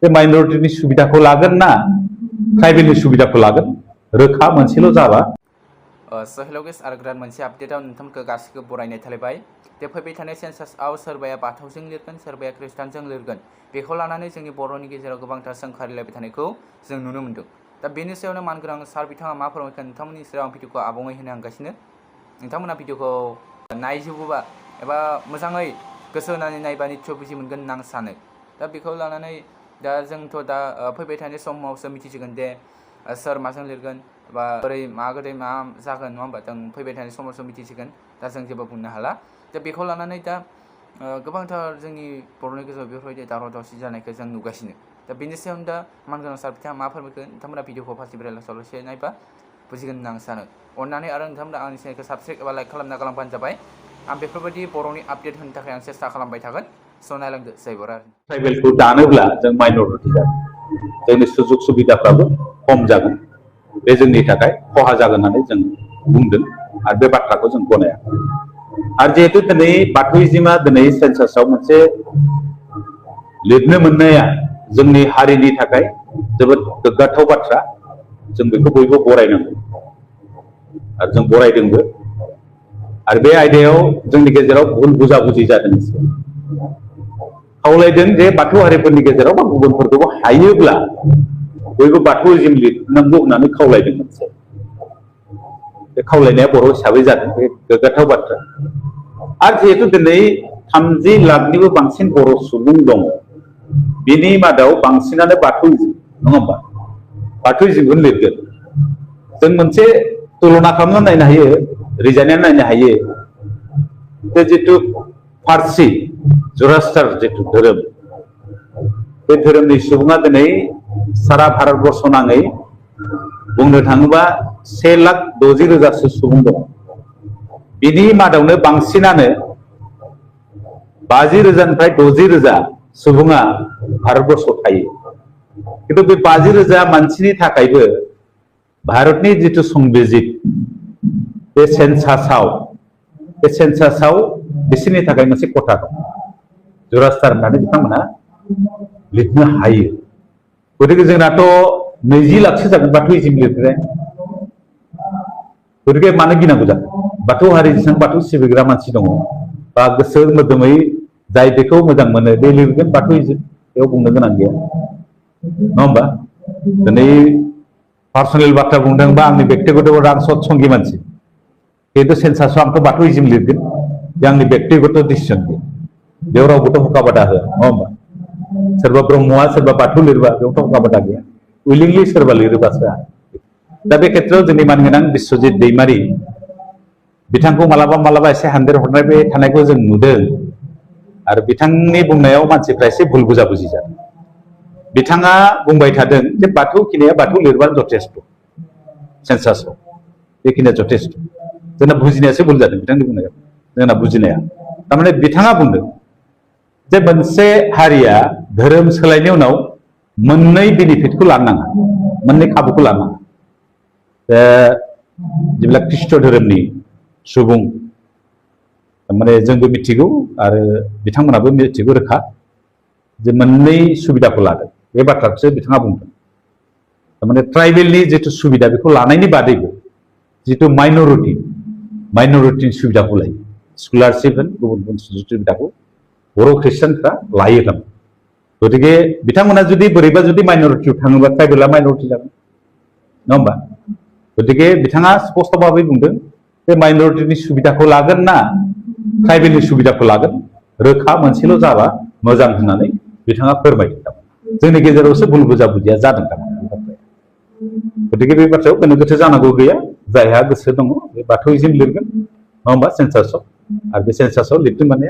बे माइनरिटिनि सुबिदाखौ लागोन ना ट्राइबेलनि सुबिदाखौ लागोन रोखा मोनसेल' जाबा। हेल' गेस आरो गोदान मोनसे आपडेटआव नोंथांमोनखौ गासिबो बरायनाय थालायबाय। दे फैबाय थानाय सेन्सासआव सोरबाया बाथौजों लिरगोन सोरबाया खृष्टानजों लिरगोन बेखौ लानानै जोंनि बर'नि गेजेराव गोबांथार सोंखारिलायबाय थानायखौ जों नुनो मोन्दों। दा बेनि सायावनो मानगोनां सार बिथाङा मा फोरमायगोन नोंथांमोननि सेराव आं भिडिअखौ आबुङै होनो हांगासिनो। नोंथांमोना भिडिअखौ नायजोबोबा एबा मोजाङै गोसो होनानै नायबा निस्सय बुजि मोनगोन होनना आं सानो। दा बेखौ लानानै दा जोंथ' दा फैबाय थानाय समावसो मिथिसिगोन दे सोर माजों लिरगोन बा बोरै मा गोदै मा जागोन नङा होमबा जों फैबाय थानाय समावसो मिथिसिगोन। दा जों जेबो बुंनो हाला। दा बेखौ लानानै दा गोबांथार जोंनि बर'नि गेजेराव बेफोरबायदि दावराव दावसि जानायखौ जों नुगासिनो। दा बेनि सायावनो दा मानगोनां सार बिथाङा मा फोरमायगोन नोंथांमोना भिडिअखौ फार्स्टनिफ्राय लास्टआवल'से नायबा बुजिगोन होनना आं सानो। अननानै आरो नोंथांमोना आंनि चेनेलखौ साबसक्राइब एबा लाइक खालामना गालांबानो जाबाय। आं बेफोरबायदि बर'नि आपडेट होनो थाखाय आं सेस्था खालामबाय थागोन। स' नायलांदो जय बर'। ट्राइबेलखौ दानोब्ला जों माइनरिटि जागोन जोंनि सुजुग सुबिदाफ्राबो खम जागोन बे जोंनि थाखाय खहा जागोन होननानै जों बुंदों आरो बे बाथ्राखौ जों गनाया। आरो जिहेतु दिनै बाथौइजिमा दिनै सेन्सासआव मोनसे लिरनो मोननाया जोंनि हारिनि थाखाय जोबोद गोग्गाथाव बाथ्रा। जों बेखौ बयबो बरायनांगौ आरो जों बरायदोंबो। आरो बे आयदायाव जोंनि गेजेराव भुल बुजाबुजि जादों। खावलायदों जे बाथौ हारिफोरनि गेजेराव बा गुबुनफोरखौबो हायोब्ला बयबो बाथौइजिम लिरनांगौ होननानै खावलायदों। मोनसे बे खावलायनाया बर' हिसाबै जादों बे गोग्गाथाव बाथ्रा। आरो जिहेतु दिनै 30 लाखनिबो बांसिन बर' सुबुं दङ बिनि मादाव बांसिनानो बाथौइजिम नङा होमबा बाथौइजिमखौनो लिरगोन। जों मोनसे तुलना खालामना नायनो हायो रिजायनानै नायनो हायो बे जिथु फारसि जरास्टार जिथु धोरोम बे धोरोमनि सुबुङा दिनै सारा भारतबर्ष नाङै बुंनो थाङोबा 1,60,000 सुबुं दं। बिनि मादावनो बांसिनानो 50,000निफ्राय 60,000 सुबुङा भारतबर्षआव थायो। खिन्थु बे 50,000 मानसिनि थाखायबो भारतनि जिथु संबिजित बे सेन्सासआव बिसोरनि थाखाय मोनसे खथा दं जरास्टार होननानै बिथांमोना लिरनो हायो। गतिके जोंनाथ' 20 लाखसो जागोन बाथौइजिम लिरग्राया। गतिके मानो गिनांगौ जाखो बाथौ हारि जेसेबां बाथौ सिबिग्रा मानसि दङ बा गोसो मोदोमै जाय बेखौ मोजां मोनो बे लिरगोन बाथौइजिम बेयाव बुंनो गोनां गैया नङा होमबा। दिनै पार्सनेल बाथ्रा बुंदोंबा आंनि बेक्तिगत आं सत्संगि मानसि खिन्थु सेन्सासआव आंथ' बाथौइजिम लिरगोन बे आंनि बेक्तिगत डिसिसन बेयाव रावबोथ' हुखाबादा होआ नङा होमबा। सोरबा ब्रह्मआ सोरबा बाथौ लिरबा बेयावथ' हुखाबादा गैया उइलिंलि सोरबा लिरोबासो। दा बे खेत्रआव जोंनि मानगोनां बिस्वजित दैमारि बिथांखौ मालाबा मालाबा एसे हानदेर हरनाय थानायखौ जों नुदों आरो बिथांनि बुंनायाव मानसिफ्रा एसे भुल बुजाबुजि जादों। बिथाङा बुंबाय थादों जे बाथौ खिनिया बाथौ लिरबानो जथेस्थ' सेन्सासआव बेखिनिया जथेस्थ'। जोंना बुजिनायासो भुल जादों बिथांनि बुंनायाव जोंना बुजिनाया। थारमाने बिथाङा बुंदों जे मोनसे हारिया धोरोम सोलायनायनि उनाव मोननै बेनिफिटखौ लानो नाङा मोननै खाबुखौ लानो नाङा। जेब्ला ख्रिष्ट धोरोमनि सुबुं माने जोंबो मिथिगौ आरो बिथांमोनाबो मिथिगौ रोखा जे मोननै सुबिदाखौ लादों बे बाथ्राखौसो बिथाङा बुंदों। थारमाने ट्राइबेलनि जिथु सुबिदा बेखौ लानायनि बादैबो जिथु माइनरिटिनि सुबिदाखौ लायो स्कलारशिप होन गुबुन गुबुन सुजुग सुबिदाखौ बर' खृष्टानफ्रा लायो थारमाने। गतिके बिथांमोना जुदि बोरैबा जुदि माइनरिटियाव थाङोबा ट्राइबेला माइनरिटि जागोन नङा होमबा। गतिके बिथाङा स्पस्त भाबै बुंदों बे माइनरिटिनि सुबिदाखौ लागोन ना ट्राइबेलनि सुबिदाखौ लागोन रोखा मोनसेल' जाबा मोजां होननानै बिथाङा फोरमायदों। जोंनि गेजेरावसो भुल बुजाबुजिया जादों थारमाने। गतिके बे बाथ्रायाव गोनो गोथो जानांगौ गैया। जायहा गोसो दङ बे बाथौइजिम लिरगोन नङा होमबा सेन्सासआव आरो बे सेन्सासआव लिरदों माने